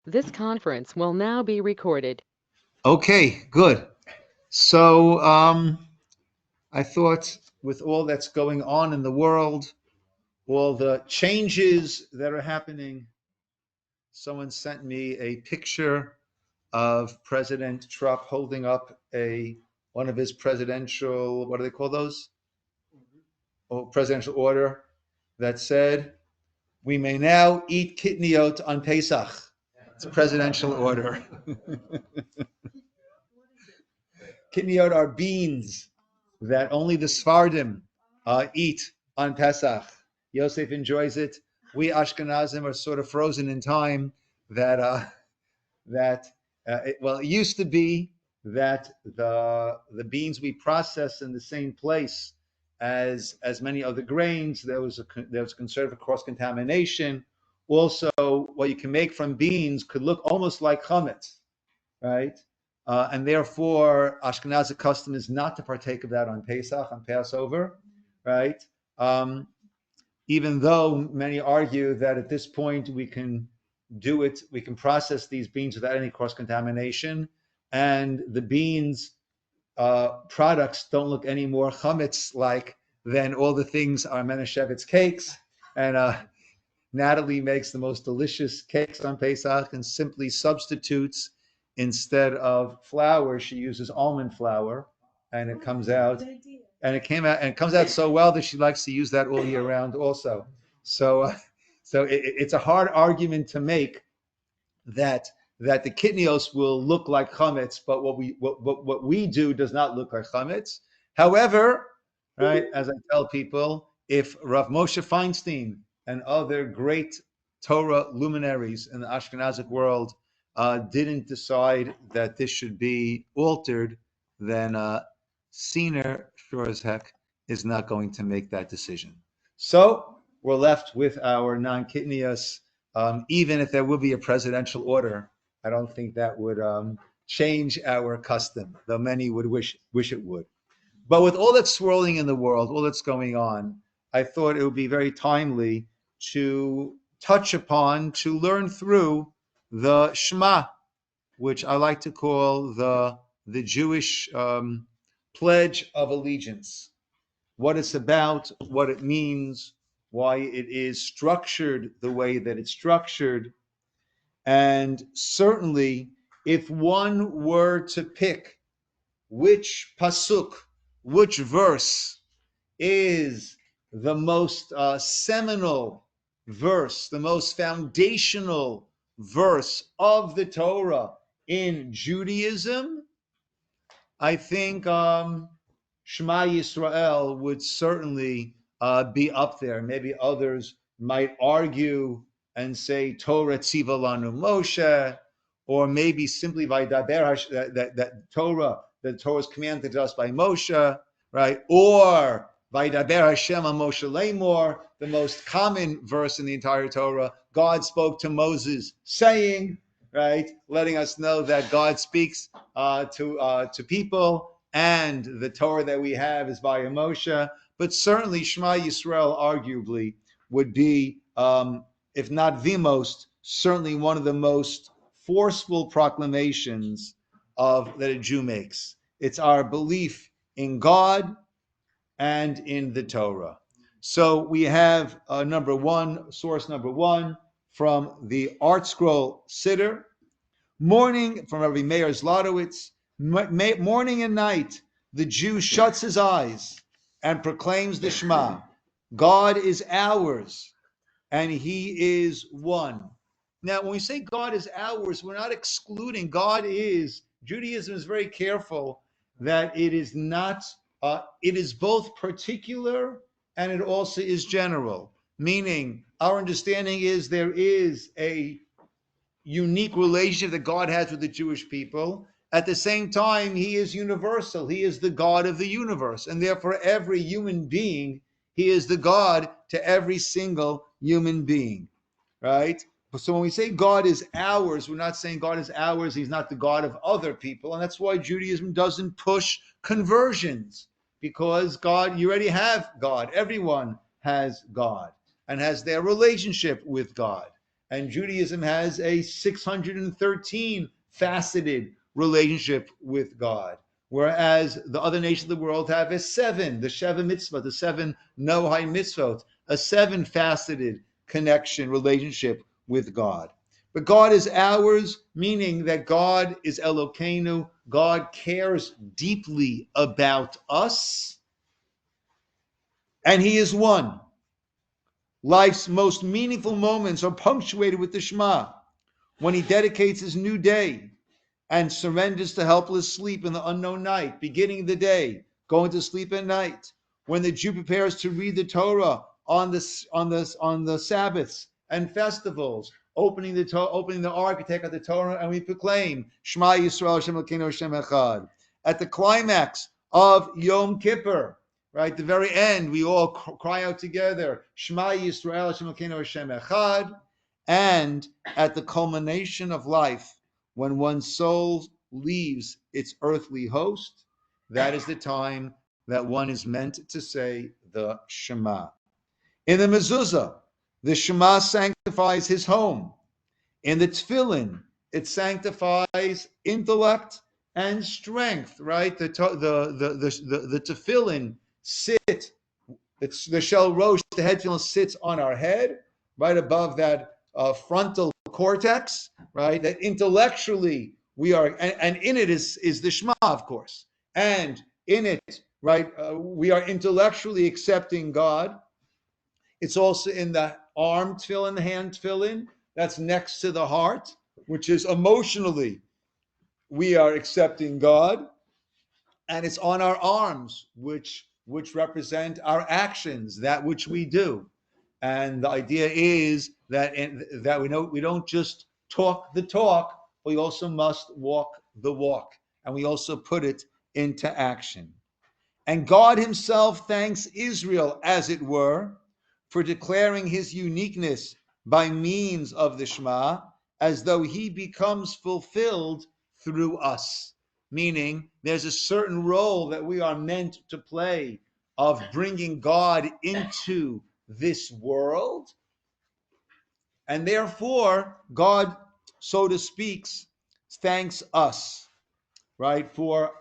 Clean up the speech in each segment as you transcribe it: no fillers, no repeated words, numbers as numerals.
This conference will now be recorded. Okay, good. So I thought with all that's going on in the world, all the changes that are happening, someone sent me a picture of President Trump holding up one of his presidential, what do they call those? Oh, presidential order that said, "We may now eat kitniot on Pesach." It's a presidential order. Kitniot are beans that only the Sfardim eat on Pesach. Yosef enjoys it. We Ashkenazim are sort of frozen in time. It used to be that the beans we process in the same place as many other grains. There was concern for cross contamination. Also, what you can make from beans could look almost like chametz, right? And therefore, Ashkenazi custom is not to partake of that on Pesach, on Passover, right? Even though many argue that at this point we can do it, we can process these beans without any cross-contamination, and the beans products don't look any more chametz-like than all the things our Menashevitz cakes, and Natalie makes the most delicious cakes on Pesach and simply substitutes, instead of flour, she uses almond flour, and it comes out, and it comes out so well that she likes to use that all year round also. So it's a hard argument to make that the kitnios will look like chametz, but what we do does not look like chametz. However, right, as I tell people, if Rav Moshe Feinstein and other great Torah luminaries in the Ashkenazic world didn't decide that this should be altered, then Ciner, sure as heck, is not going to make that decision. So we're left with our non-kitnios. Even if there will be a presidential order, I don't think that would change our custom, though many would wish it would. But with all that's swirling in the world, all that's going on, I thought it would be very timely to touch upon, to learn through the Shema, which I like to call the Jewish Pledge of Allegiance. What it's about, what it means, why it is structured the way that it's structured. And certainly, if one were to pick which pasuk, which verse is the most seminal verse, the most foundational verse of the Torah in Judaism, I think Shema Yisrael would certainly be up there. Maybe others might argue and say Torah Tziva Lanu Moshe, or maybe simply by Daber that Torah is commanded to us by Moshe, right? Or by Daber Hashem Moshe Lemor, the most common verse in the entire Torah. God spoke to Moses, saying, right, letting us know that God speaks to people, and the Torah that we have is by Moshe. But certainly Shema Yisrael arguably would be, if not the most, certainly one of the most forceful proclamations that a Jew makes. It's our belief in God and in the Torah. So we have source number one, from the Art Scroll Ciner, morning, from Rabbi Meir Zlotowitz, morning and night, the Jew shuts his eyes and proclaims the Shema. God is ours, and he is one. Now, when we say God is ours, we're not excluding. Judaism is very careful that it is not, it is both particular and it also is general. Meaning, our understanding is there is a unique relationship that God has with the Jewish people. At the same time, he is universal. He is the God of the universe. And therefore, every human being, he is the God to every single human being, right? So when we say God is ours, we're not saying God is ours, he's not the God of other people. And that's why Judaism doesn't push conversions, because God, you already have God. Everyone has God and has their relationship with God. And Judaism has a 613 faceted relationship with God, whereas the other nations of the world have a seven, the Sheva mitzvah, the seven Nohai mitzvot, a seven faceted connection, relationship with God. But God is ours, meaning that God is Elokeinu. God cares deeply about us, and He is one. Life's most meaningful moments are punctuated with the Shema, when He dedicates His new day and surrenders to helpless sleep in the unknown night, beginning the day, going to sleep at night. When the Jew prepares to read the Torah on the Sabbaths and festivals, opening the ark to take out the Torah, and we proclaim Shema Yisrael Hashem Elokeinu Hashem Echad. At the climax of Yom Kippur, right, the very end, we all cry out together Shema Yisrael Hashem Elokeinu Hashem Echad. And at the culmination of life, when one's soul leaves its earthly host, that is the time that one is meant to say the Shema. In the mezuzah, the Shema sanctifies his home. In the tefillin, it sanctifies intellect and strength, right? The tefillin sit, it's the shel rosh, the head tefillin sits on our head, right above that frontal cortex, right? That intellectually we are, and in it is the Shema, of course. And in it, right, we are intellectually accepting God. It's also in the arm tefillin, the hand tefillin, that's next to the heart, which is emotionally we are accepting God. And it's on our arms, which represent our actions, that which we do. And the idea is that we don't just talk the talk, we also must walk the walk, and we also put it into action. And God Himself thanks Israel, as it were, for declaring His uniqueness by means of the Shema, as though He becomes fulfilled through us. Meaning, there's a certain role that we are meant to play of bringing God into this world, and therefore God, so to speak, thanks us, right, for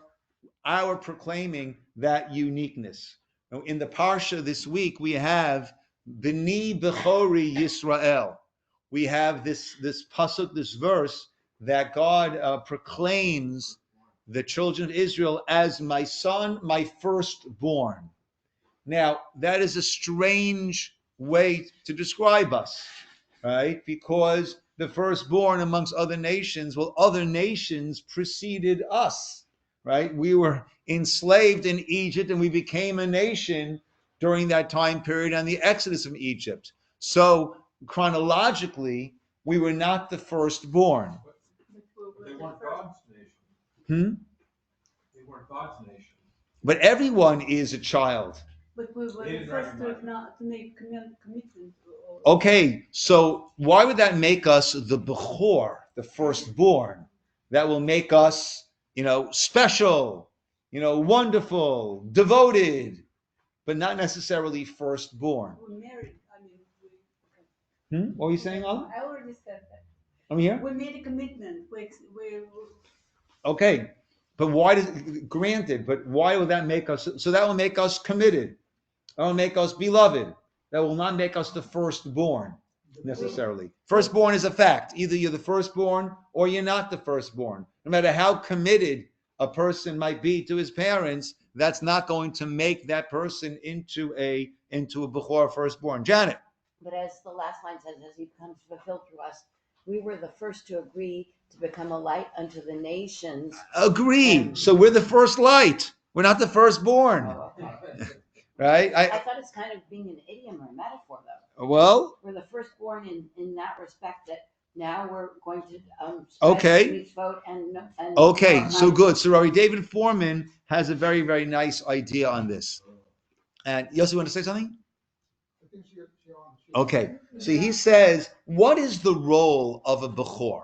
our proclaiming that uniqueness. Now, in the parsha this week, we have B'ni Bechori Yisrael. We have this pasuk, this verse that God proclaims the children of Israel as my son, my firstborn. Now, that is a strange way to describe us, right? Because the firstborn amongst other nations, well, other nations preceded us, right? We were enslaved in Egypt and we became a nation during that time period and the exodus from Egypt. So chronologically, we were not the firstborn. They weren't God's nation. They weren't God's nation. But everyone is a child. But we were the first to make commitment. Okay, so why would that make us the Bechor, the firstborn? That will make us, special, wonderful, devoted, but not necessarily firstborn. We're married. What were you saying, Allah? I already said that. I'm here? We made a commitment. Okay, but why but why will that make us, so that will make us committed. That will make us beloved. That will not make us the firstborn, necessarily. Firstborn is a fact. Either you're the firstborn or you're not the firstborn. No matter how committed a person might be to his parents, that's not going to make that person into a Bechor firstborn. Janet. But as the last line says, as He becomes fulfilled through us, we were the first to agree to become a light unto the nations. Agree. So we're the first light. We're not the firstborn. Oh, okay. Right? I thought it's kind of being an idiom or a metaphor, though. Well, we're the firstborn in that respect, that now we're going to okay. vote and okay, so good. So Rabbi David Foreman has a very, very nice idea on this. And Yossi, you want to say something? Okay, so he says, what is the role of a Bechor?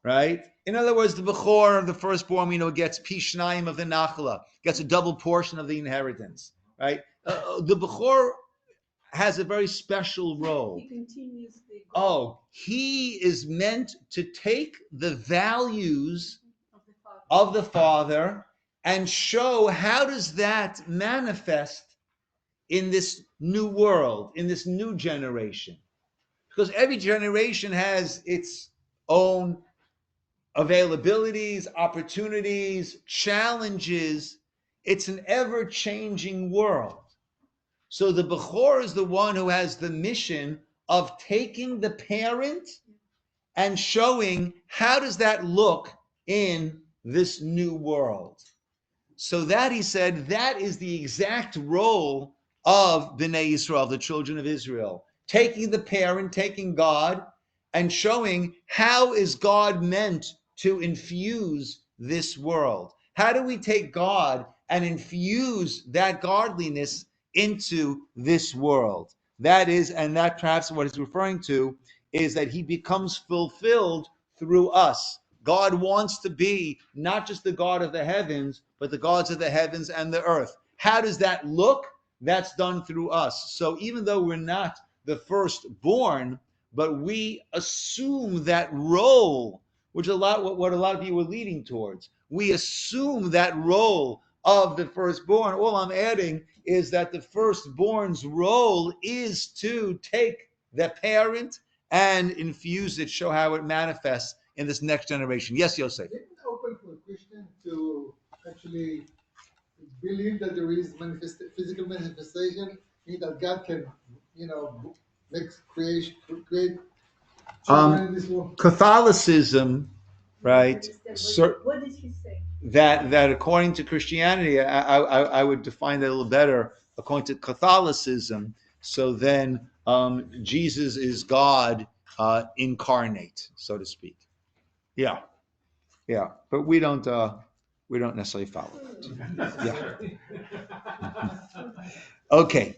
Right? In other words, the Bechor of the firstborn, gets Pishnayim of the Nachla, gets a double portion of the inheritance. Right? The Bechor has a very special role. He continues the Oh, he is meant to take the values of the Father. of the Father and show how does that manifest in this new world, in this new generation. Because every generation has its own availabilities, opportunities, challenges. It's an ever-changing world. So the Bechor is the one who has the mission of taking the parent and showing how does that look in this new world. So that, he said, that is the exact role of Bnei Yisrael, the children of Israel. Taking the parent, taking God, and showing how is God meant to infuse this world. How do we take God and infuse that godliness into this world? That is, and that perhaps what he's referring to is that he becomes fulfilled through us. God wants to be not just the God of the heavens, but the gods of the heavens and the earth. How does that look? That's done through us. So even though we're not the firstborn, but we assume that role, which what a lot of you were leading towards. We assume that role of the firstborn. All I'm adding is that the firstborn's role is to take the parent and infuse it, show how it manifests in this next generation. Yes, Yosef. Isn't it open for a Christian to actually believe that there is physical manifestation, meaning that God can, create children in this world? Catholicism, right? What did he say? That according to Christianity, I would define that a little better. According to Catholicism, so then Jesus is God incarnate, so to speak. Yeah, but we don't necessarily follow it. Yeah. Okay.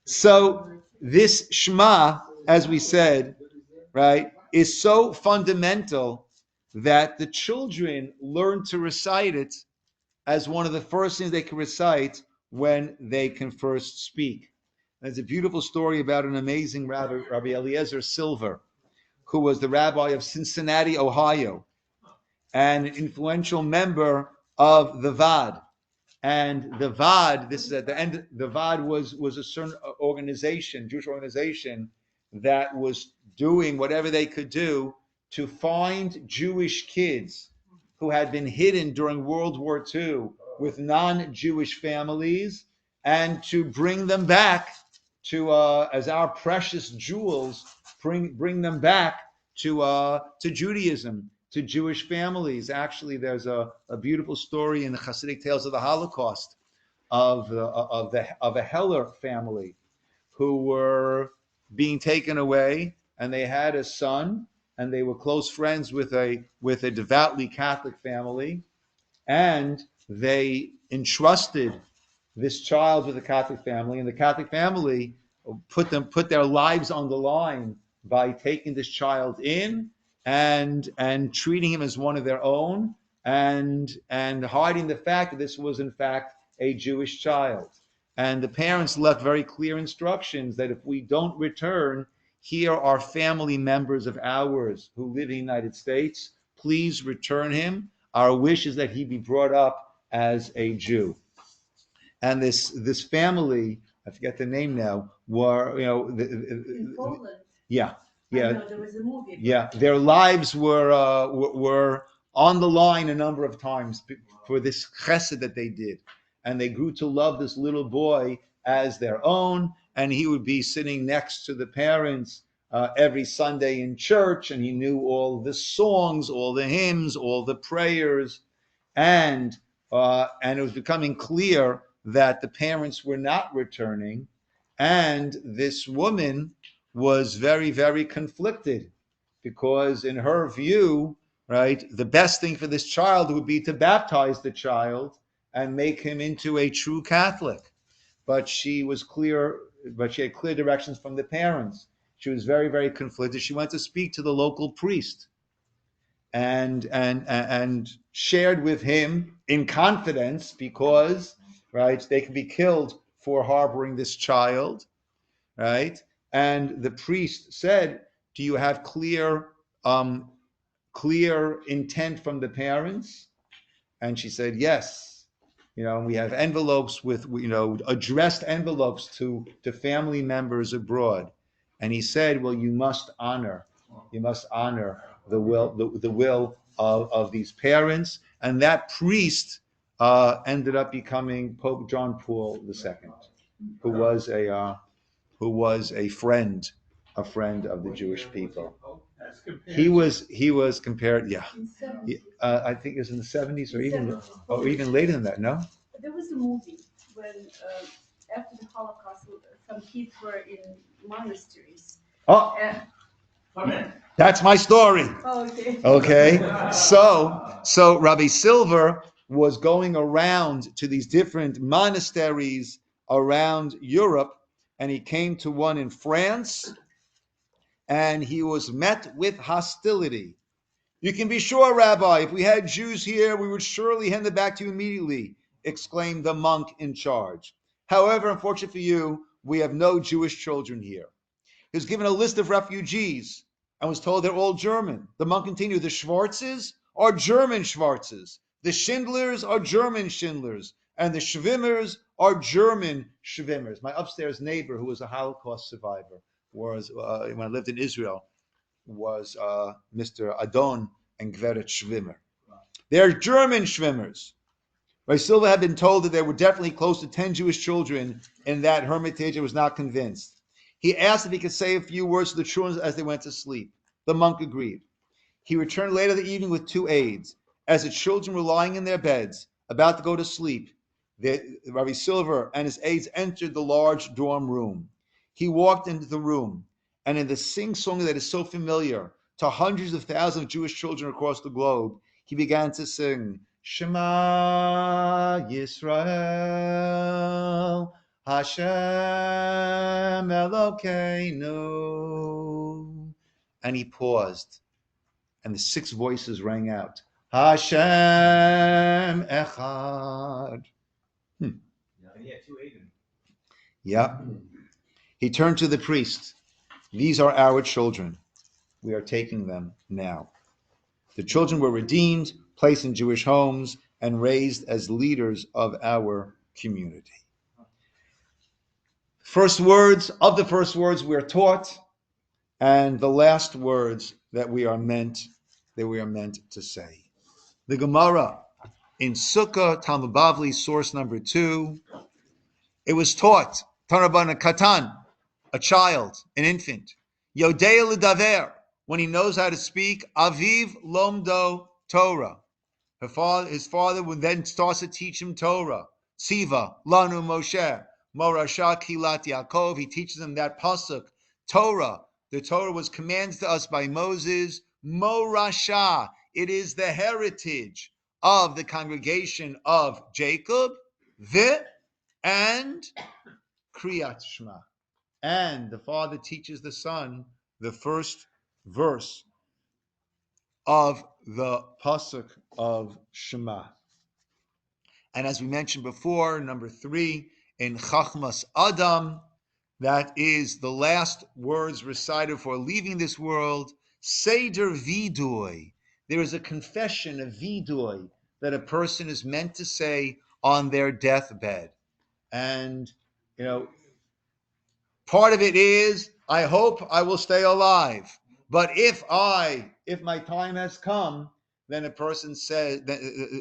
So this Shema, as we said, right, is so fundamental that the children learn to recite it as one of the first things they can recite when they can first speak. There's a beautiful story about an amazing rabbi, Rabbi Eliezer Silver, who was the rabbi of Cincinnati, Ohio, and an influential member of the VAD. And the VAD, this is at the end, the VAD was a certain organization, Jewish organization, that was doing whatever they could do to find Jewish kids who had been hidden during World War II with non-Jewish families, and to bring them back to as our precious jewels, bring them back to Judaism, to Jewish families. Actually, there's a beautiful story in the Hasidic Tales of the Holocaust of a Heller family who were being taken away, and they had a son, and they were close friends with a devoutly Catholic family, and they entrusted this child with the Catholic family, and the Catholic family put their lives on the line by taking this child in and treating him as one of their own, and hiding the fact that this was in fact a Jewish child. And the parents left very clear instructions that if we don't return, here are family members of ours who live in the United States. Please return him. Our wish is that he be brought up as a Jew. And this family, I forget the name now, were In Poland. Yeah. I know, there was a movie. Yeah, their lives were on the line a number of times for this chesed that they did, and they grew to love this little boy as their own. And he would be sitting next to the parents every Sunday in church, and he knew all the songs, all the hymns, all the prayers, and it was becoming clear that the parents were not returning, and this woman was very, very conflicted, because in her view, right, the best thing for this child would be to baptize the child and make him into a true Catholic. But she had clear directions from the parents. She was very, very conflicted. She went to speak to the local priest and shared with him in confidence, because, right, they could be killed for harboring this child. right? And the priest said, "Do you have clear intent from the parents?" And she said, "Yes. We have envelopes with, addressed envelopes to family members abroad." And he said, "Well, you must honor the will of these parents." And that priest ended up becoming Pope John Paul II, who was a friend of the Jewish people. He was compared, yeah. I think it was in the 70s or even later than that. No. There was a movie when after the Holocaust, some kids were in monasteries. Oh, that's my story. Oh, okay. Okay. So Rabbi Silver was going around to these different monasteries around Europe, and he came to one in France, and he was met with hostility. "You can be sure, Rabbi, if we had Jews here, we would surely hand them back to you immediately," exclaimed the monk in charge. "However, unfortunately for you, we have no Jewish children here." He was given a list of refugees and was told they're all German. The monk continued, "The Schwarzes are German Schwarzes. The Schindlers are German Schindlers. And the Schwimmers are German Schwimmers." My upstairs neighbor, who was a Holocaust survivor, was, when I lived in Israel, was Mr. Adon and Gveret Schwimmer. They're German Schwimmers. Rabbi Silva had been told that there were definitely close to 10 Jewish children in that hermitage and was not convinced. He asked if he could say a few words to the children as they went to sleep. The monk agreed. He returned later that evening with 2 aides. As the children were lying in their beds, about to go to sleep, Rabbi Silver and his aides entered the large dorm room. He walked into the room, and in the sing-song that is so familiar to hundreds of thousands of Jewish children across the globe, he began to sing, "Shema Yisrael, Hashem Elokeinu." And he paused, and the 6 voices rang out, "Hashem Echad." Yeah. He turned to the priest. "These are our children. We are taking them now." The children were redeemed, placed in Jewish homes, and raised as leaders of our community. First words we are taught, and the last words that we are meant to say. The Gemara in Sukkah, Talmud Bavli, source number 2. It was taught, Tanabana Katan, a child, an infant, Yodea L'daver, when he knows how to speak, Aviv Lomdo Torah. His father would then start to teach him Torah. Tziva, Lanu Moshe, Morasha Kilat Yaakov. He teaches him that pasuk, Torah. The Torah was commanded to us by Moses. Morasha, it is the heritage of the congregation of Jacob. And Kriyat Shema. And the father teaches the son the first verse of the pasuk of Shema. And as we mentioned before, number 3, in Chachmas Adam, that is the last words recited for leaving this world, Seder Vidui. There is a confession of Vidui that a person is meant to say on their deathbed. And, part of it is, I hope I will stay alive. But if my time has come, then a person says,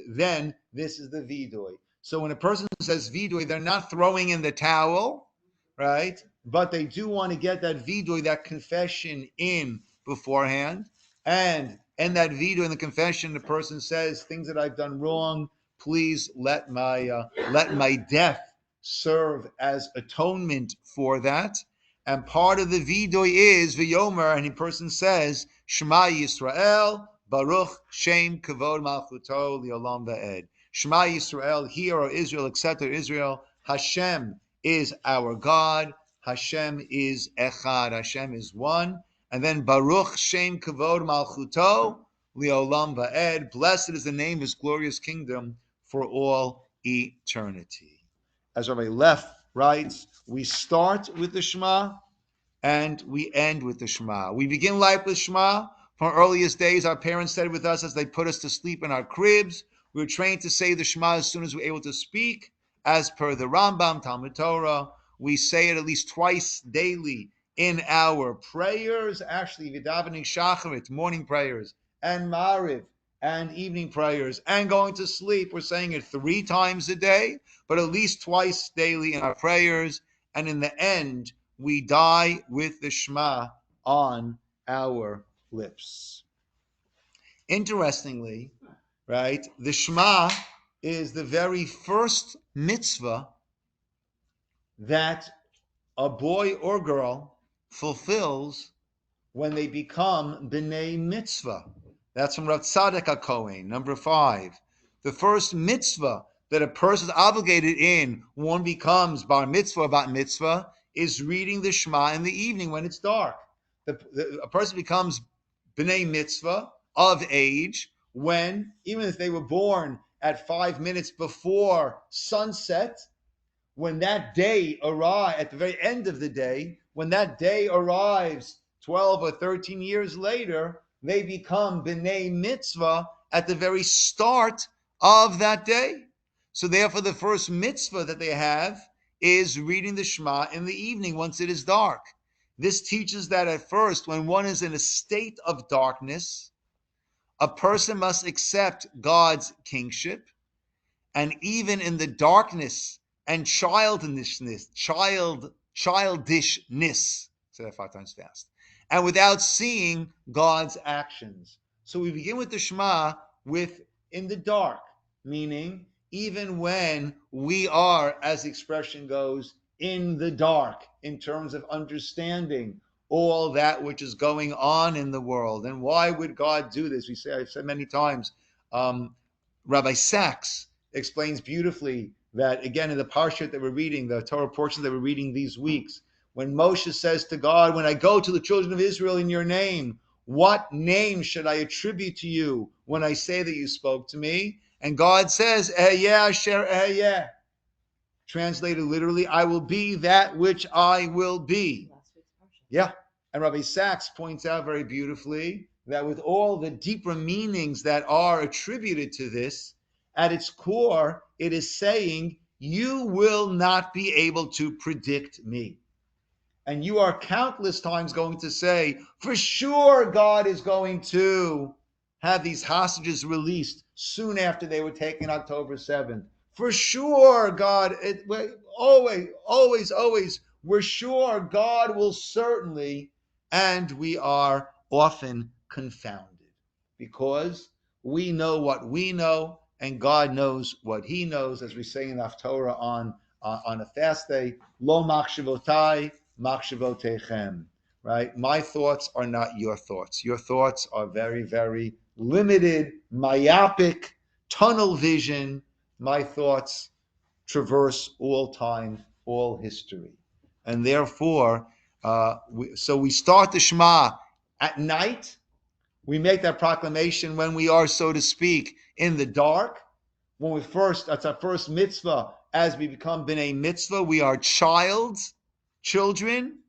then this is the vidui. So when a person says vidui, they're not throwing in the towel, right? But they do want to get that vidui, that confession in beforehand. And in that vidui, in the confession, the person says, things that I've done wrong, please let my death serve as atonement for that. And part of the vidui is v'yomer, and a person says, Shema Yisrael, Baruch Shem Kavod Malchuto Li'olam Va'ed. Shema Yisrael, hear, O Israel, etc. Israel, Hashem is our God, Hashem is Echad, Hashem is one. And then Baruch Shem Kavod Malchuto Li'olam Va'ed. Blessed is the name of his glorious kingdom for all eternity. As Rabbi Left writes, we start with the Shema, and we end with the Shema. We begin life with Shema. From our earliest days, our parents said it with us as they put us to sleep in our cribs. We were trained to say the Shema as soon as we were able to speak. As per the Rambam, Talmud Torah, we say it at least twice daily in our prayers. Actually, V'davening Shacharit, morning prayers, and Mariv, and evening prayers, and going to sleep. We're saying it 3 times a day, but at least twice daily in our prayers. And in the end, we die with the Shema on our lips. Interestingly, right, the Shema is the very first mitzvah that a boy or girl fulfills when they become b'nei mitzvah. That's from Rav Tzadok HaKohen, number 5. The first mitzvah that a person is obligated in when one becomes bar mitzvah or bat mitzvah is reading the Shema in the evening when it's dark. A person becomes b'nei mitzvah of age when, even if they were born at 5 minutes before sunset, when that day arrives, at the very end of the day, when that day arrives 12 or 13 years later, they become b'nei mitzvah at the very start of that day. So therefore, the first mitzvah that they have is reading the Shema in the evening once it is dark. This teaches that at first, when one is in a state of darkness, a person must accept God's kingship, and even in the darkness and childishness, say that 5 times fast, and without seeing God's actions. So we begin with the Shema with in the dark, meaning even when we are, as the expression goes, in the dark in terms of understanding all that which is going on in the world. And why would God do this? I've said many times, Rabbi Sachs explains beautifully that, again, in the parsha that we're reading, the Torah portion that we're reading these weeks, when Moshe says to God, when I go to the children of Israel in your name, what name should I attribute to you when I say that you spoke to me? And God says, Ehyeh asher ehyeh. Translated literally, I will be that which I will be. Yeah. And Rabbi Sachs points out very beautifully that with all the deeper meanings that are attributed to this, at its core, it is saying, you will not be able to predict me. And you are countless times going to say, for sure God is going to have these hostages released soon after they were taken October 7th. For sure, God, always, we're sure God will certainly, and we are often confounded because we know what we know and God knows what he knows, as we say in Haftorah on a fast day, Lo machshavotai, machshavotechem, right? My thoughts are not your thoughts. Your thoughts are very, very limited, myopic, tunnel vision. My thoughts traverse all time, all history. And therefore, we start the Shema at night. We make that proclamation when we are, so to speak, in the dark. That's our first mitzvah. As we become b'nei mitzvah, we are children,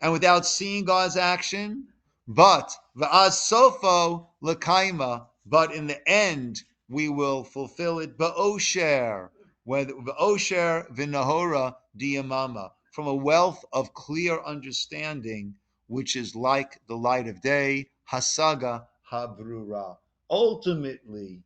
and without seeing God's action. But v'az sofo l'kaima. But in the end, we will fulfill it ba'osher, v'osher v'nahora diyamama, from a wealth of clear understanding, which is like the light of day, hasaga habrura. Ultimately,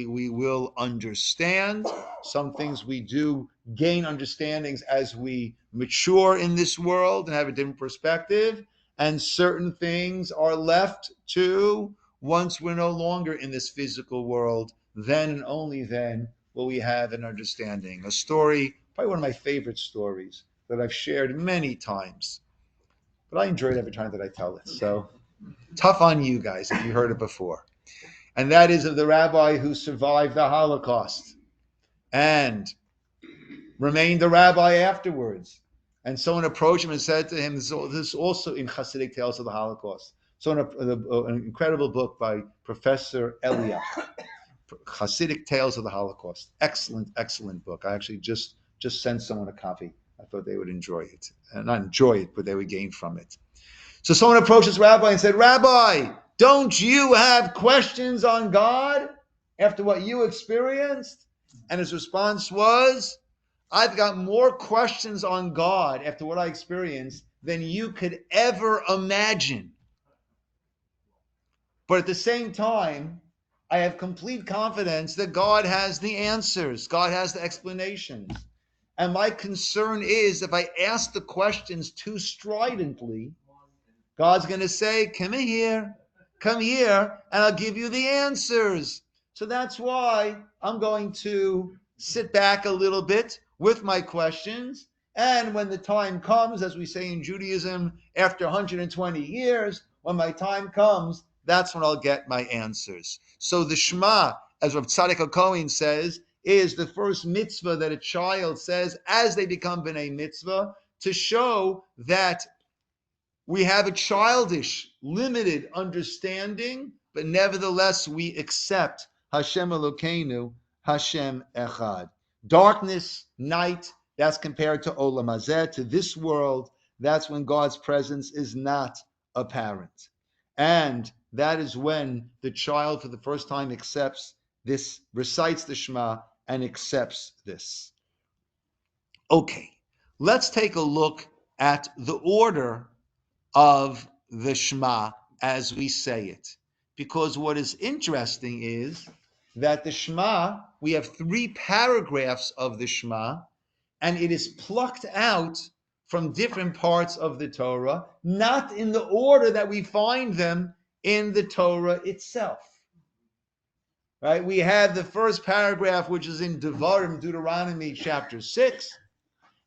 we will understand. Some things we do gain understandings as we mature in this world and have a different perspective, and certain things are left to once we're no longer in this physical world. Then and only then will we have an understanding. A story, probably one of my favorite stories that I've shared many times, but I enjoy it every time that I tell it. So tough on you guys if you heard it before. And that is of the rabbi who survived the Holocaust and remained a rabbi afterwards. And someone approached him and said to him, this is also in Hasidic Tales of the Holocaust. So an incredible book by Professor Eliach, Hasidic Tales of the Holocaust. Excellent, excellent book. I actually just sent someone a copy I thought they would enjoy it. And not enjoy it, but they would gain from it. So someone approaches Rabbi and said, Rabbi, don't you have questions on God after what you experienced? And his response was, I've got more questions on God after what I experienced than you could ever imagine. But at the same time, I have complete confidence that God has the answers. God has the explanations. And my concern is if I ask the questions too stridently, God's going to say, come here, and I'll give you the answers. So that's why I'm going to sit back a little bit with my questions. And when the time comes, as we say in Judaism, after 120 years, when my time comes, that's when I'll get my answers. So the Shema, as Rav Tzadok HaKohen says, is the first mitzvah that a child says as they become b'nai mitzvah to show that we have a childish, limited understanding, but nevertheless we accept Hashem Elokeinu, Hashem Echad. Darkness, night, that's compared to Olam Hazeh, to this world. That's when God's presence is not apparent. And that is when the child for the first time accepts this, recites the Shema, and accepts this. Okay, let's take a look at the order of the Shema as we say it. Because what is interesting is that the Shema, we have 3 paragraphs of the Shema, and it is plucked out from different parts of the Torah, not in the order that we find them in the Torah itself. Right? We have the first paragraph, which is in Devarim, Deuteronomy chapter 6.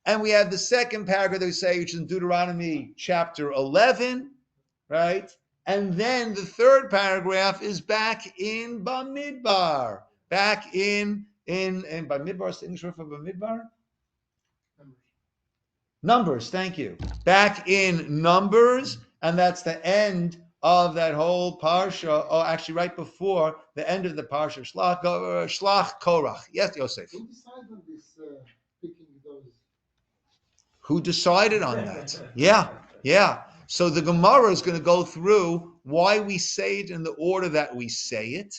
And we have the second paragraph that we say, which is in Deuteronomy chapter 11, right? And then the third paragraph is back in Bamidbar. Back in Bamidbar, is the English word for Bamidbar? Numbers, thank you. Back in Numbers, and that's the end of that whole parsha, or actually right before the end of the parsha, Shlach Korach. Yes, Yosef. Who decided on this picking those? Who decided on that? Yeah. So the Gemara is going to go through why we say it in the order that we say it,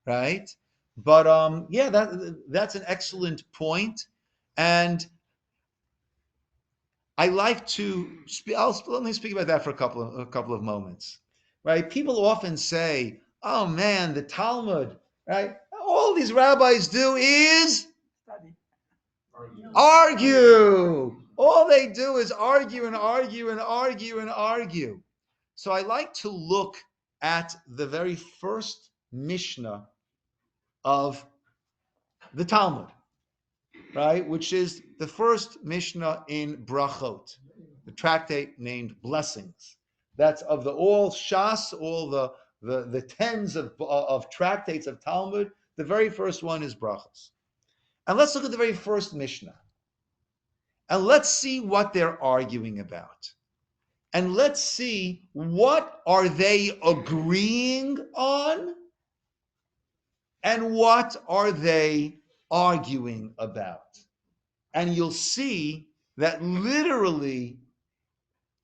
right? But that's an excellent point, and I like to. Let me speak about that for a couple of moments, right? People often say, "Oh man, the Talmud, right? All these rabbis do is argue. All they do is argue and argue and argue and argue." So I like to look at the very first Mishnah of the Talmud, right? Which is the first Mishnah in Brachot, the tractate named Blessings. That's of all Shas, all the tens of tractates of Talmud. The very first one is Brachos. And let's look at the very first Mishnah. And let's see what they're arguing about. And let's see what are they agreeing on and what are they arguing about. And you'll see that literally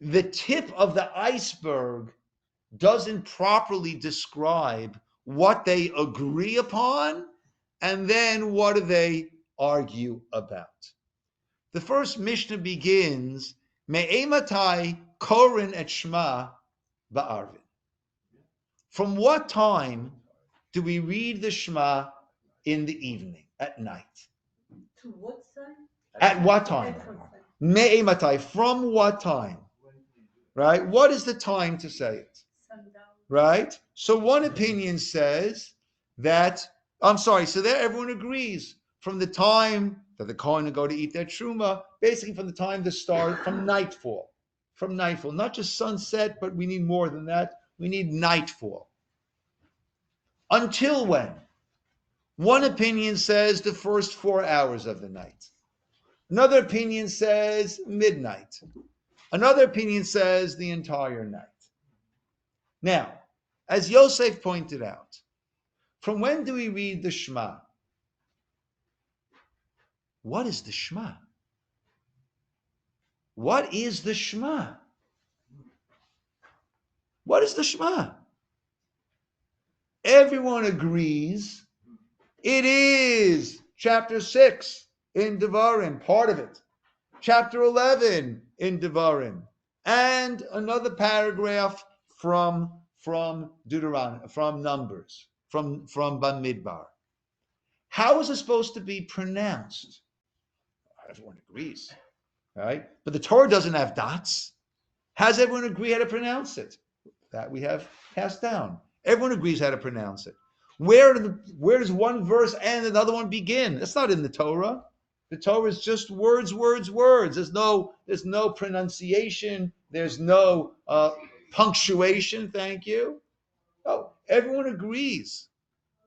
the tip of the iceberg doesn't properly describe what they agree upon and then what do they argue about. The first Mishnah begins, Me'ematai korin et Shema ba'arvin. From what time do we read the Shema in the evening, at night? To what time? At what time? Me'ematai, from what time? Right? What is the time to say it? Sundown. Right? So one opinion says that, so there everyone agrees from the time that the Kohen will go to eat their truma, basically from the time the start, from nightfall. From nightfall, not just sunset, but we need more than that. We need nightfall. Until when? One opinion says the first 4 hours of the night. Another opinion says midnight. Another opinion says the entire night. Now, as Yosef pointed out, from when do we read the Shema? What is the Shema? what is the Shema? What is the Shema? Everyone agrees it is chapter 6 in Devarim, part of it. Chapter 11 in Devarim. And another paragraph from Deuteronomy, from Numbers, from Bamidbar. How is it supposed to be pronounced? Everyone agrees, right? But the Torah doesn't have dots. How does everyone agree how to pronounce it? That we have passed down. Everyone agrees how to pronounce it. Where does one verse end and another one begin? It's not in the Torah. The Torah is just words, words, words. There's no pronunciation. There's no punctuation. Thank you. Oh, everyone agrees.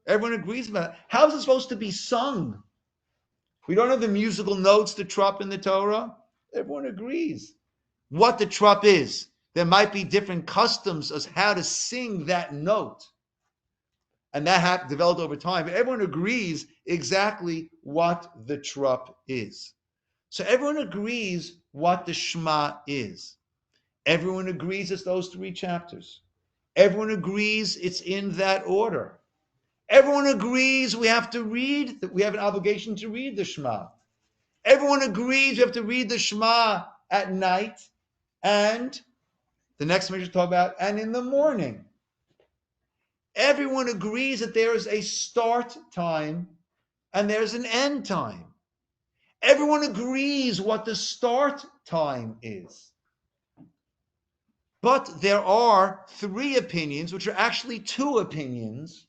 Everyone agrees about it. How is it supposed to be sung? We don't have the musical notes, the trup in the Torah. Everyone agrees what the trup is. There might be different customs as how to sing that note. And that developed over time. But everyone agrees exactly what the trup is. So everyone agrees what the Shema is. Everyone agrees it's those 3 chapters. Everyone agrees it's in that order. Everyone agrees we have to read, that we have an obligation to read the Shema. Everyone agrees we have to read the Shema at night, and the next measure talk about, and in the morning. Everyone agrees that there is a start time and there's an end time. Everyone agrees what the start time is. But there are 3 opinions, which are actually 2 opinions,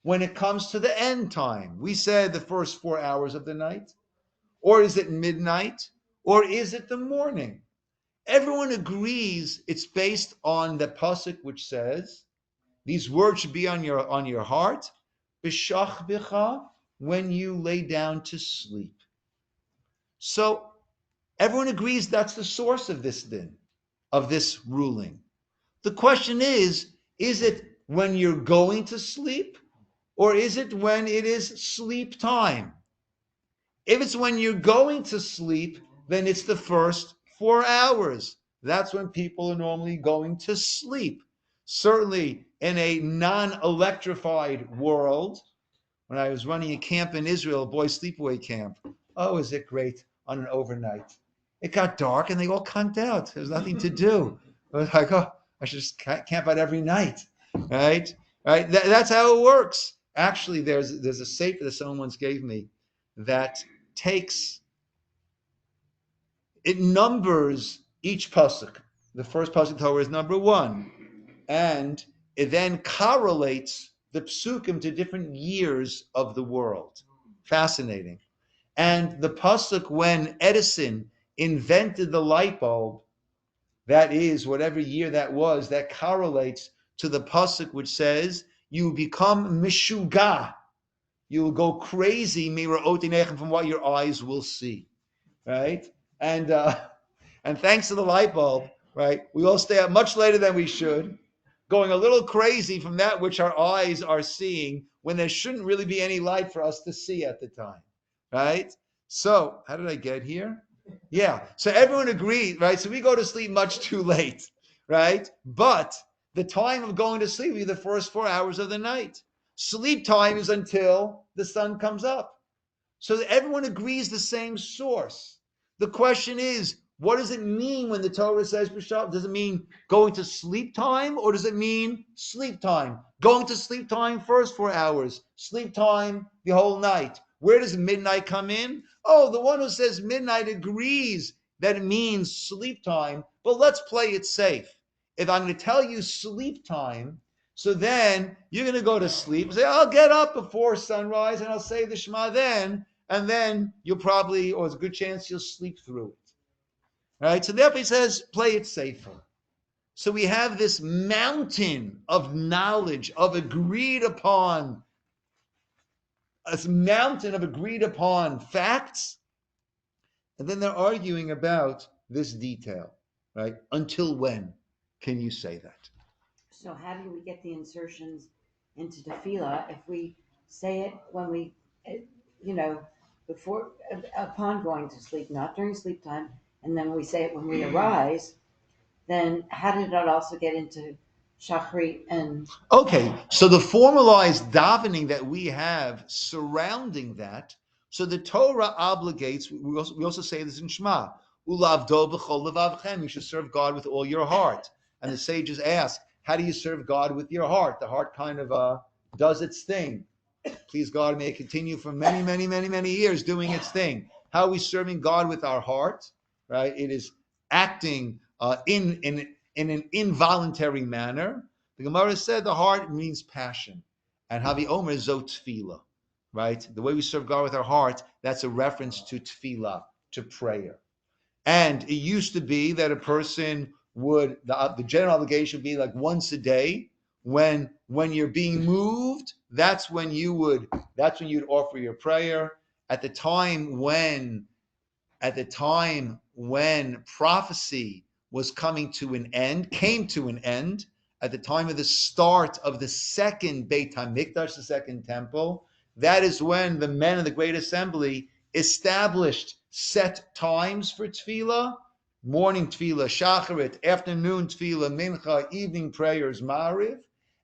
when it comes to the end time. We said the first 4 hours of the night, or is it midnight, or is it the morning? Everyone agrees it's based on the pasuk which says, these words should be on your heart, b'shach bicha, when you lay down to sleep. So everyone agrees that's the source of this din, of this ruling. The question is it when you're going to sleep, or is it when it is sleep time? If it's when you're going to sleep, then it's the first 4 hours. That's when people are normally going to sleep. Certainly in a non-electrified world, when I was running a camp in Israel, a boys' sleepaway camp, oh, is it great on an overnight. It got dark and they all conked out. There was nothing to do. I was like, oh, I should just camp out every night, right? Right? That's how it works. Actually, there's a sefer that someone once gave me that it numbers each pasuk. The first pasuk of Torah is number 1, and it then correlates the psukim to different years of the world. Fascinating. And the pasuk when Edison invented the light bulb, that is whatever year that was, that correlates to the pasuk which says you become mishuga. You will go crazy from what your eyes will see, right? And thanks to the light bulb, right, we all stay up much later than we should, going a little crazy from that which our eyes are seeing when there shouldn't really be any light for us to see at the time, right? So how did I get here? Yeah, so everyone agreed, right? So we go to sleep much too late, right? But the time of going to sleep will be the first 4 hours of the night. Sleep time is until the sun comes up. So everyone agrees the same source. The question is, what does it mean when the Torah says b'shach? Does it mean going to sleep time, or does it mean sleep time? Going to sleep time, first 4 hours. Sleep time, the whole night. Where does midnight come in? Oh, the one who says midnight agrees that it means sleep time, but let's play it safe. If I'm going to tell you sleep time, so then you're going to go to sleep and say, I'll get up before sunrise and I'll say the Shema then, and then you'll probably, or there's a good chance you'll sleep through it. Right? So therefore he says, play it safer. So we have this mountain of knowledge, of agreed upon, a mountain of agreed upon facts, and then they're arguing about this detail, right? Until when can you say that? So how do we get the insertions into tefillah if we say it when we, before, upon going to sleep, not during sleep time, and then we say it when we arise, then how did it also get into Shachrit and Okay, so the formalized davening that we have surrounding that, so the Torah obligates, we also say this in Shema, Ulavdo b'chol levavchem, you should serve God with all your heart. And the sages ask, how do you serve God with your heart? The heart kind of does its thing. Please God, may it continue for many, many, many, many years doing its thing. How are we serving God with our heart? Right? It is acting in an involuntary manner. The Gemara said the heart means passion. And Havi Omer zo tefillah. Right? The way we serve God with our heart, that's a reference to tefillah, to prayer. And it used to be that a person would, the general obligation would be like once a day. When you're being moved, that's when you'd offer your prayer. At the time when prophecy was came to an end, at the time of the start of the second Beit HaMikdash, the second temple, that is when the men of the Great Assembly established set times for tefillah: morning tefillah, shacharit; afternoon tefillah, mincha; evening prayers, ma'ariv;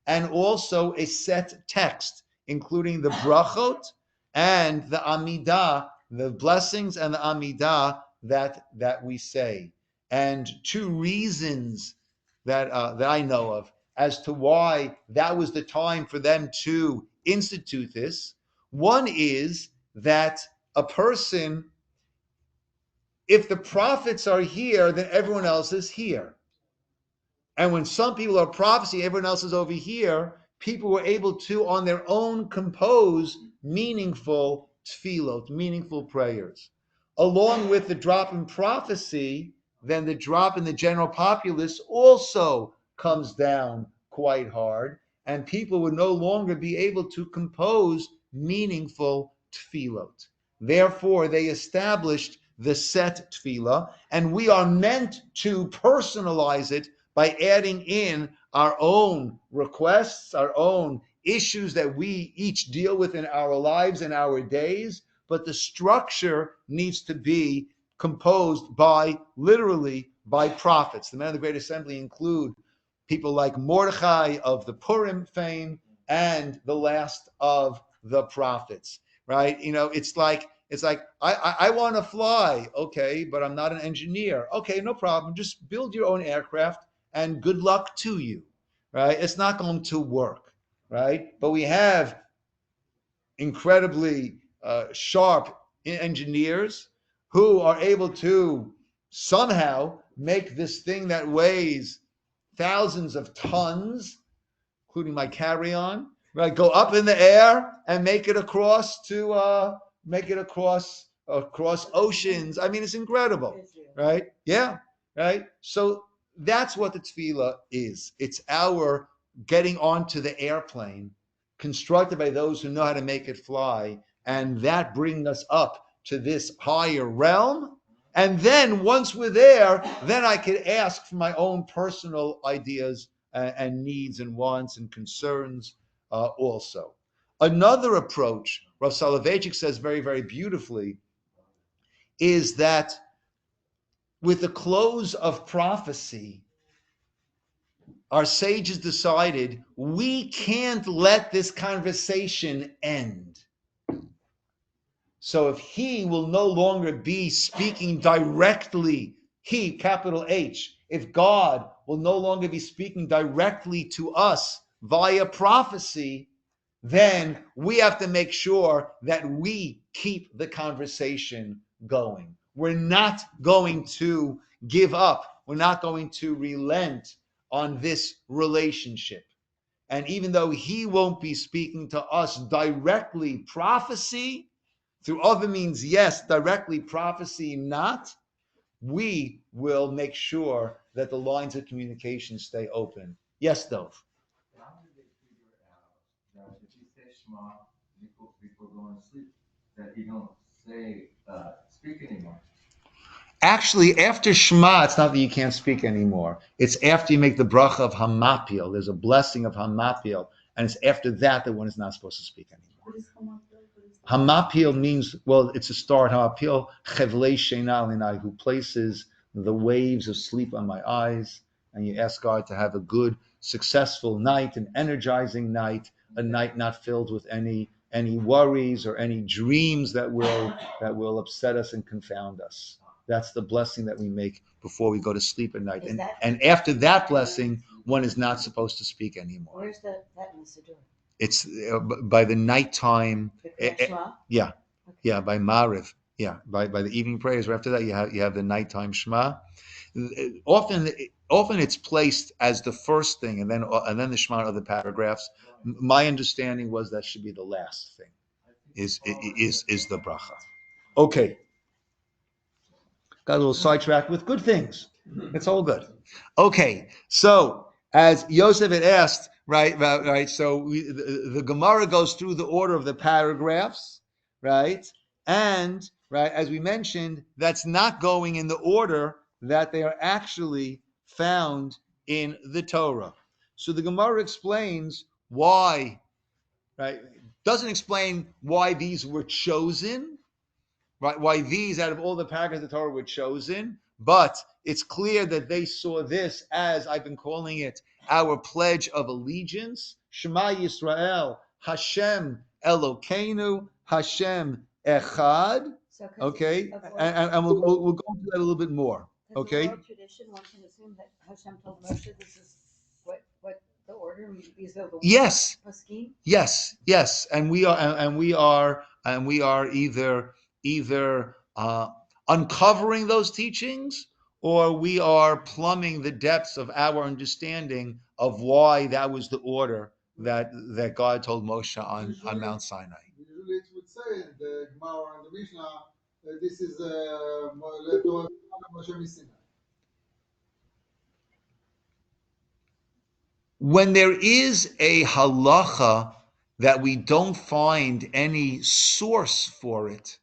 and also a set text, including the brachot and the amidah, the blessings and the amidah that we say. And two reasons that I know of as to why that was the time for them to institute this. One is that a person, if the prophets are here, then everyone else is here. And when some people are prophesying, everyone else is over here, people were able to, on their own, compose meaningful tefillot, meaningful prayers. Along with the drop in prophecy, then the drop in the general populace also comes down quite hard, and people would no longer be able to compose meaningful tefillot. Therefore, they established the set tefillah, and we are meant to personalize it by adding in our own requests, our own issues that we each deal with in our lives and our days. But the structure needs to be composed literally by prophets. The men of the Great Assembly include people like Mordechai of the Purim fame and the last of the prophets, right? It's like I want to fly, okay, but I'm not an engineer. Okay, no problem. Just build your own aircraft and good luck to you, right? It's not going to work, right? But we have incredibly sharp engineers who are able to somehow make this thing that weighs thousands of tons, including my carry-on, right, go up in the air and make it across oceans. I mean, it's incredible, right? Yeah, right. So that's what the tefillah is. It's our getting onto the airplane, constructed by those who know how to make it fly, and that brings us up to this higher realm. And then once we're there, then I could ask for my own personal ideas and needs and wants and concerns also. Another approach, Rav Soloveitchik says very, very beautifully, is that with the close of prophecy, our sages decided we can't let this conversation end. So if he will no longer be speaking directly, he, capital H, if God will no longer be speaking directly to us via prophecy, then we have to make sure that we keep the conversation going. We're not going to give up. We're not going to relent on this relationship. And even though he won't be speaking to us directly, prophecy, through other means, yes, directly, prophecy, not, we will make sure that the lines of communication stay open. Yes, Dov. How did they figure out that if you say Shema before going to sleep, that you don't speak anymore? Actually, after Shema, it's not that you can't speak anymore. It's after you make the bracha of Hamapil. There's a blessing of Hamapil, and it's after that one is not supposed to speak anymore. What is Hamapil? Hamapil means, well, it's a start. Hamapil chevlei sheina linai, who places the waves of sleep on my eyes. And you ask God to have a good, successful night, an energizing night, a night not filled with any worries or any dreams that will upset us and confound us. That's the blessing that we make before we go to sleep at night. And after that blessing, one is not supposed to speak anymore. Where's that in the Siddur? It's by the nighttime. Yeah, Okay. yeah, by Mariv. Yeah, by the evening prayers. Right after that, you have the nighttime Shema. Often it's placed as the first thing, and then the Shema and other paragraphs. My understanding was that should be the last thing. Is the bracha? Okay. Got a little sidetracked with good things. It's all good. Okay, so as Yosef had asked, right. So the Gemara goes through the order of the paragraphs, right, and right as we mentioned, that's not going in the order that they are actually found in the Torah. So the Gemara explains why, right? Doesn't explain why these were chosen, right? Why these out of all the paragraphs of the Torah were chosen, but it's clear that they saw this as, I've been calling it, our pledge of allegiance. Shema Yisrael, Hashem Elokeinu, Hashem Echad. Okay, and we'll go into that a little bit more. Okay. Oral tradition, one can assume that Hashem told Moshe this is what the order. These are the Yes. Paskim. Yes, and we are either uncovering those teachings, or we are plumbing the depths of our understanding of why that was the order that God told Moshe on Mount Sinai. Usually it would say in the Gemara and the Mishnah that this is Moshe Sinai. When there is a halacha that we don't find any source for it,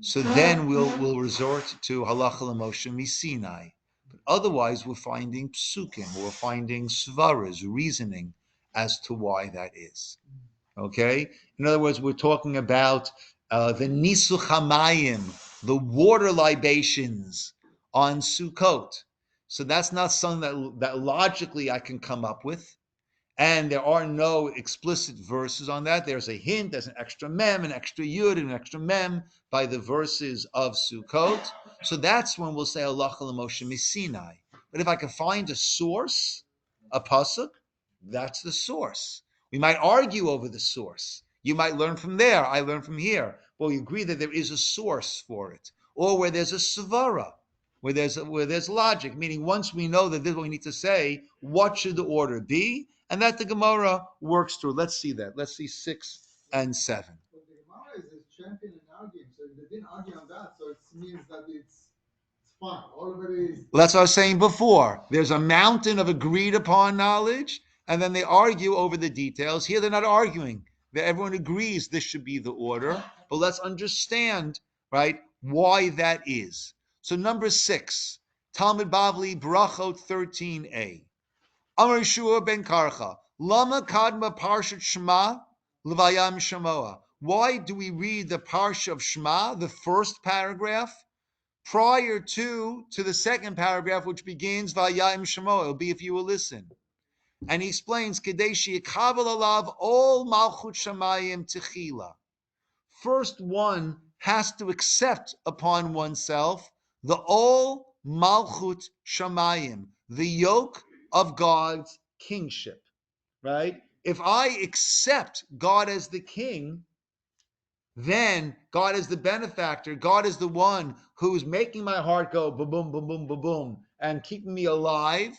so then we'll resort to halacha l'Moshe Sinai. But otherwise, we're finding psukim, we're finding svaras, reasoning as to why that is. Okay? In other words, we're talking about the nisuch hamayim, the water libations on Sukkot. So that's not something that logically I can come up with. And there are no explicit verses on that. There's a hint, there's an extra mem, an extra yud, and an extra mem by the verses of Sukkot. So that's when we'll say halacha l'Moshe Sinai. But if I can find a source, a pasuk, that's the source. We might argue over the source. You might learn from there, I learn from here. But we agree that there is a source for it. Or where there's a svara, where there's logic, meaning once we know that this is what we need to say, what should the order be? And that the Gemara works through. Let's see that. Let's see 6 and 7. But the Gemara is a champion in arguing, so if they didn't argue on that, so it means that it's fine. All of it is. Well, that's what I was saying before. There's a mountain of agreed upon knowledge, and then they argue over the details. Here they're not arguing. Everyone agrees this should be the order, but let's understand, right, why that is. So number 6, Talmud Bavli, Brachot 13a. Amar Yeshua ben Karcha, Lama Kadma Parshat Shema, Levayam Shemoa. Why do we read the Parsha of Shema, the first paragraph, prior to the second paragraph, which begins Vayam Shemoa? It'll be if you will listen. And he explains, Kadeshi Yikabel Alav Ol Malchut Shemayim Techila. First one has to accept upon oneself the Ol Malchut Shemayim, the yoke of God's kingship, right? If I accept God as the king, then God is the benefactor. God is the one who's making my heart go boom, boom, boom, boom, boom, boom, and keeping me alive.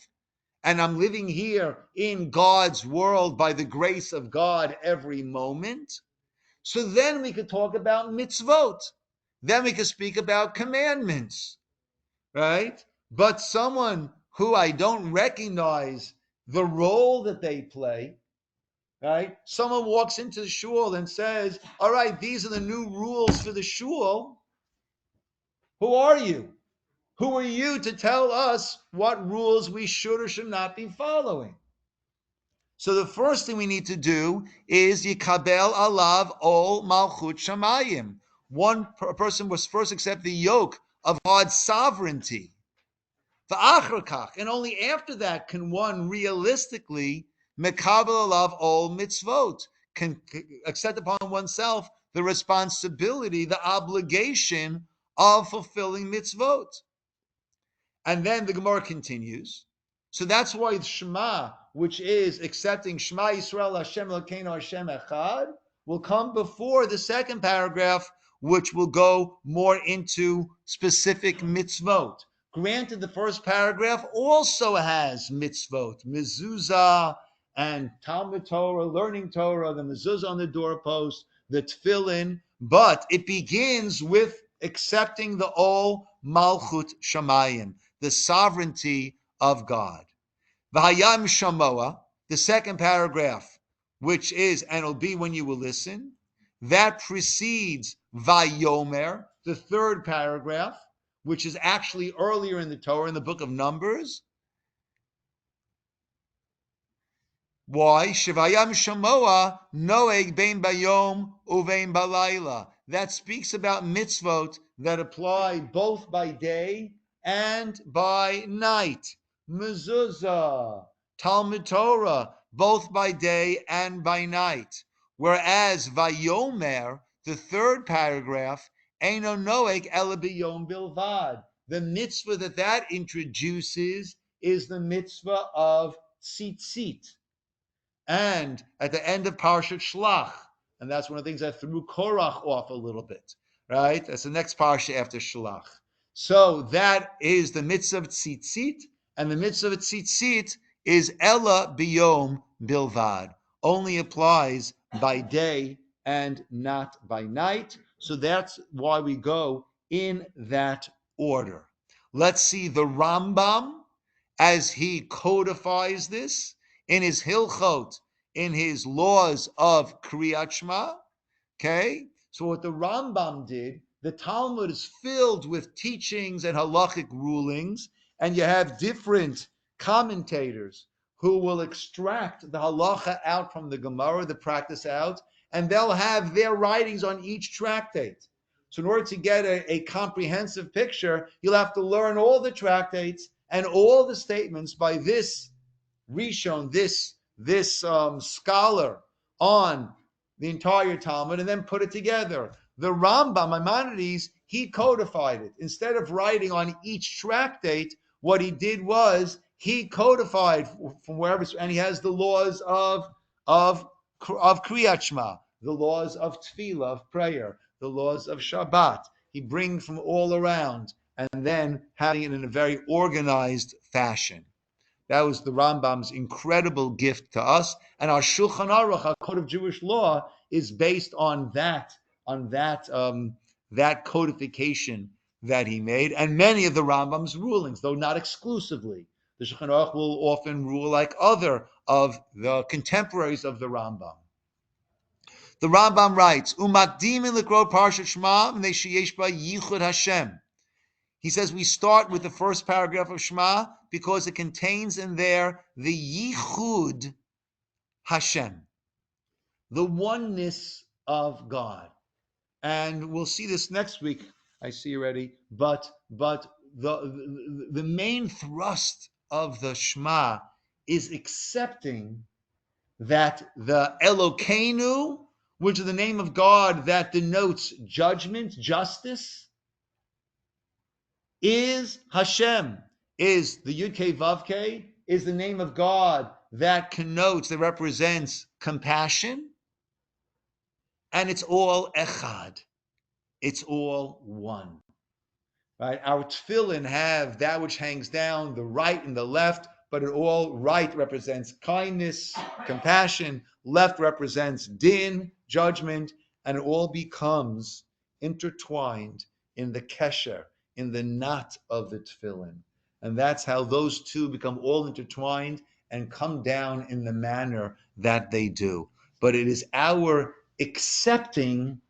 And I'm living here in God's world by the grace of God every moment. So then we could talk about mitzvot. Then we could speak about commandments, right? But someone who I don't recognize the role that they play, right? Someone walks into the shul and says, all right, these are the new rules for the shul. Who are you? Who are you to tell us what rules we should or should not be following? So the first thing we need to do is Yikabel Alav Ol Malchut Shamayim. A person must first accept the yoke of God's sovereignty. And only after that can one realistically Mekabel Alav Ol Mitzvot, can accept upon oneself the responsibility, the obligation of fulfilling mitzvot. And then the Gemara continues. So that's why the Shema, which is accepting Shema Yisrael Hashem Elokeinu Hashem Echad, will come before the second paragraph, which will go more into specific mitzvot. Granted, the first paragraph also has mitzvot, mezuzah and Talmud Torah, learning Torah, the mezuzah on the doorpost, the tefillin, but it begins with accepting the Ol Malchut Shamayim, the sovereignty of God. V'hayam shamoa, the second paragraph, which is, and it'll be when you will listen, that precedes Vayomer, the third paragraph, which is actually earlier in the Torah, in the book of Numbers. Why? Shivayam shamoa noeg bein bayom uvein balayla. That speaks about mitzvot that apply both by day and by night. Mezuzah, Talmud Torah, both by day and by night. Whereas Vayomer, the third paragraph, Eino Noeg Ela B'Yom Bilvad. The mitzvah that introduces is the mitzvah of tzitzit. And at the end of Parshat Shlach, and that's one of the things that threw Korach off a little bit, right? That's the next parsha after Shlach. So that is the mitzvah of tzitzit, and the mitzvah of tzitzit is Ela Biyom Bilvad, only applies by day and not by night. So that's why we go in that order. Let's see the Rambam as he codifies this in his Hilchot, in his laws of Kriyat Shema. Okay? So what the Rambam did, the Talmud is filled with teachings and halachic rulings, and you have different commentators who will extract the halacha out from the Gemara, the practice out, and they'll have their writings on each tractate. So in order to get a comprehensive picture, you'll have to learn all the tractates and all the statements by this Rishon, this scholar on the entire Talmud, and then put it together. The Rambam, Maimonides, he codified it. Instead of writing on each tractate, what he did was he codified from wherever, and he has the laws of Kriyat Shema, the laws of Tefillah, of prayer, the laws of Shabbat. He brings from all around, and then having it in a very organized fashion. That was the Rambam's incredible gift to us, and our Shulchan Aruch, our code of Jewish law, is based on that codification that he made, and many of the Rambam's rulings, though not exclusively. The Shulchan Aruch will often rule like other of the contemporaries of the Rambam. The Rambam writes, "Umakdimin l'kro Parshat Shema mnei sheyesh ba yichud Hashem." He says we start with the first paragraph of Shema because it contains in there the Yichud Hashem, the oneness of God. And we'll see this next week, I see already, but the main thrust of the Shema is accepting that the Elokeinu, which is the name of God that denotes judgment, justice, is Hashem, is the Yud Kei Vav Kei, is the name of God that connotes, that represents compassion, and it's all Echad. It's all one. Right? Our tefillin have that which hangs down, the right and the left, but it all right represents kindness, compassion, left represents din, judgment, and it all becomes intertwined in the kesher, in the knot of the tefillin. And that's how those two become all intertwined and come down in the manner that they do. But it is our accepting,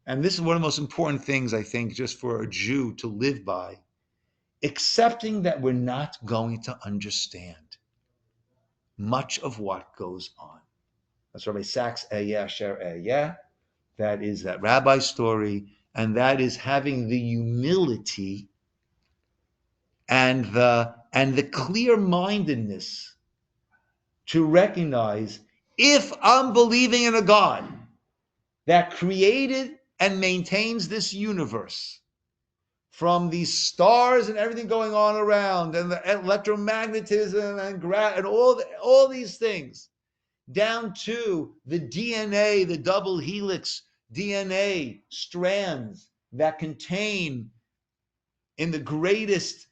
and this is one of the most important things, I think, just for a Jew to live by, accepting that we're not going to understand. much of what goes on. That's Rabbi Sachs, Eyeh. That is that rabbi story, and that is having the humility and the clear-mindedness to recognize, if I'm believing in a God that created and maintains this universe, from these stars and everything going on around, and the electromagnetism and all these things, down to the DNA, the double helix DNA strands that contain in the greatest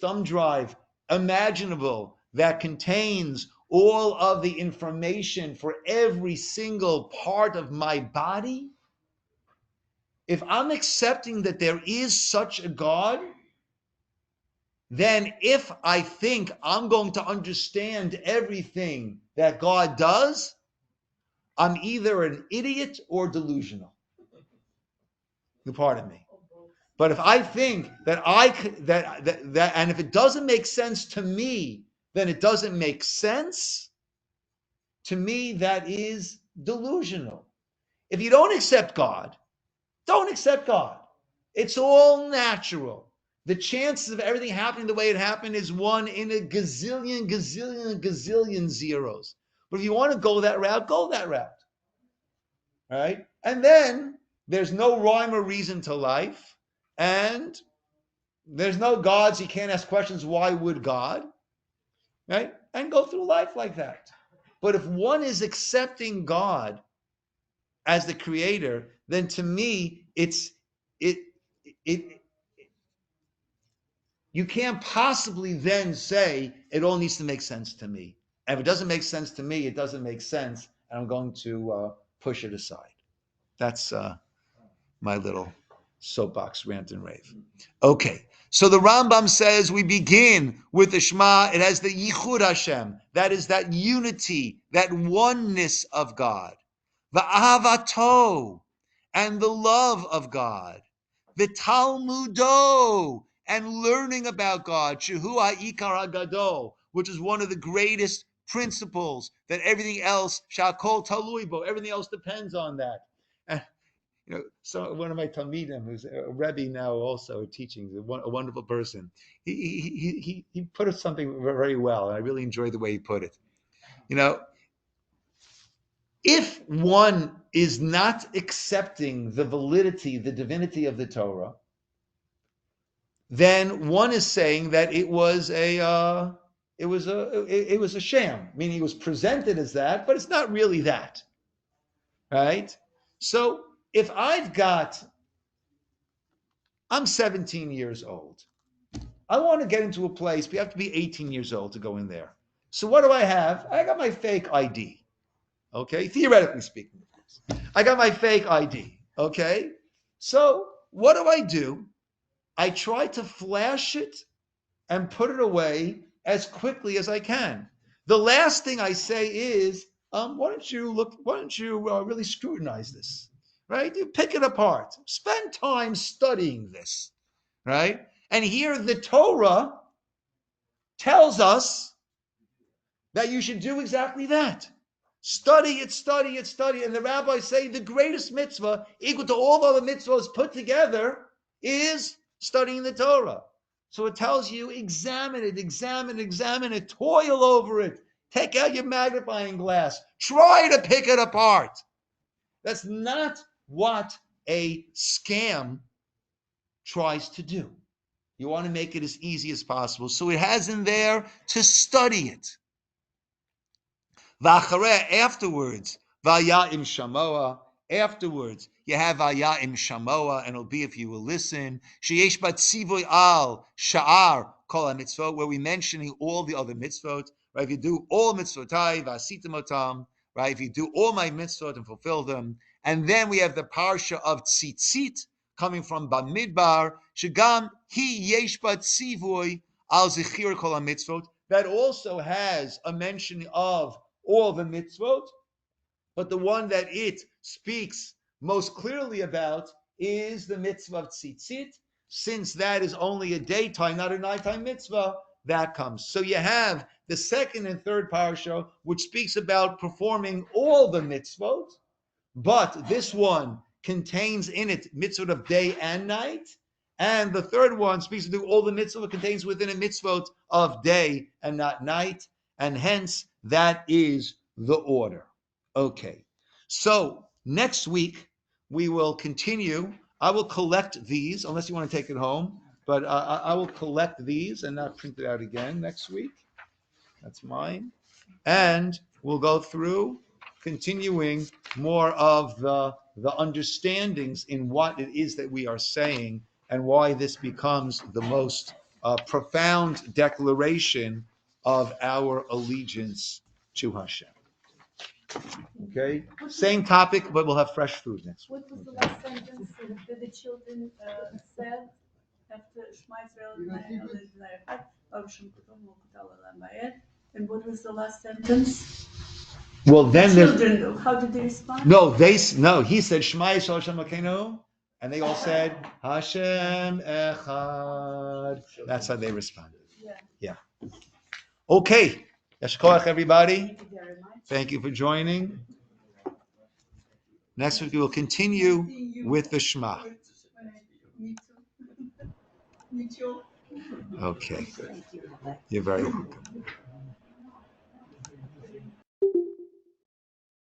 thumb drive imaginable, that contains all of the information for every single part of my body. If I'm accepting that there is such a God, then if I think I'm going to understand everything that God does, I'm either an idiot or delusional. You pardon me. But if I think that and if it doesn't make sense to me, then it doesn't make sense to me. That is delusional. If you don't accept God, don't accept God. It's all natural. The chances of everything happening the way it happened is 1 in a gazillion zeros. But if you want to go that route, go that route. All right? And then there's no rhyme or reason to life. And there's no gods. You can't ask questions. Why would God? Right? And go through life like that. But if one is accepting God as the creator, then to me, you can't possibly then say it all needs to make sense to me. And if it doesn't make sense to me, it doesn't make sense, and I'm going to push it aside. That's my little soapbox rant and rave. Okay, so the Rambam says we begin with the Shema. It has the Yichud Hashem. That is that unity, that oneness of God. The Ahavato, and the love of God. The Talmudo, and learning about God. Shehu ha'ikar hagadol, which is one of the greatest principles, that everything else, shakol talui bo, everything else depends on that. And so one of my talmidim, who's a Rabbi now also teaching, a wonderful person, he put it something very well, and I really enjoyed the way he put it. If one is not accepting the validity, the divinity of the Torah, then one is saying that it was a sham, meaning it was presented as that, but it's not really that, right? So if I'm 17 years old. I want to get into a place, but you have to be 18 years old to go in there. So what do I have? I got my fake ID. Okay, theoretically speaking, of course. I got my fake ID. Okay, so what do? I try to flash it and put it away as quickly as I can. The last thing I say is, why don't you really scrutinize this, right? You pick it apart. Spend time studying this, right? And here the Torah tells us that you should do exactly that. Study it. And the rabbis say the greatest mitzvah, equal to all other mitzvahs put together, is studying the Torah. So it tells you, examine it, toil over it, take out your magnifying glass, try to pick it apart. That's not what a scam tries to do. You want to make it as easy as possible. So it has in there to study it. Afterwards, Vaya'im Shamoa. Afterwards, you have Vaya'im Shamoa, and it'll be, if you will listen, Sheyesh Bat Tzivoy Al Sha'ar Kol HaMitzvot, where we're mentioning all the other mitzvot. Right? If you do all mitzvotai, V'asitim Otam, right? If you do all my mitzvot and fulfill them, and then we have the parsha of Tzitzit coming from Bamidbar, Shagam Hi Yesh Bat Tzivoy Al Zechir Kol HaMitzvot. That also has a mention of all the mitzvot, but the one that it speaks most clearly about is the mitzvah of tzitzit, since that is only a daytime, not a nighttime mitzvah. that comes. So you have the second and third parasha, which speaks about performing all the mitzvot, but this one contains in it mitzvot of day and night. And the third one speaks to all the mitzvot, contains within it mitzvot of day and not night. And hence, that is the order. Okay. So next week, we will continue. I will collect these, unless you want to take it home. But I will collect these and not print it out again next week. That's mine. And we'll go through, continuing more of the understandings in what it is that we are saying and why this becomes the most profound declaration of our allegiance to Hashem. Okay? Same topic, but we'll have fresh food next week. What was the last sentence that the children said after Shema Yisrael? And what was the last sentence? Well, then the children, how did they respond? No, he said Shema Yisrael Hashem Elokeinu, and they all said Hashem Echad. That's how they responded. Yeah. Okay. Yeshkoach, everybody. Thank you very much. Thank you for joining. Next week we will continue with the Shema. Okay. You're very welcome.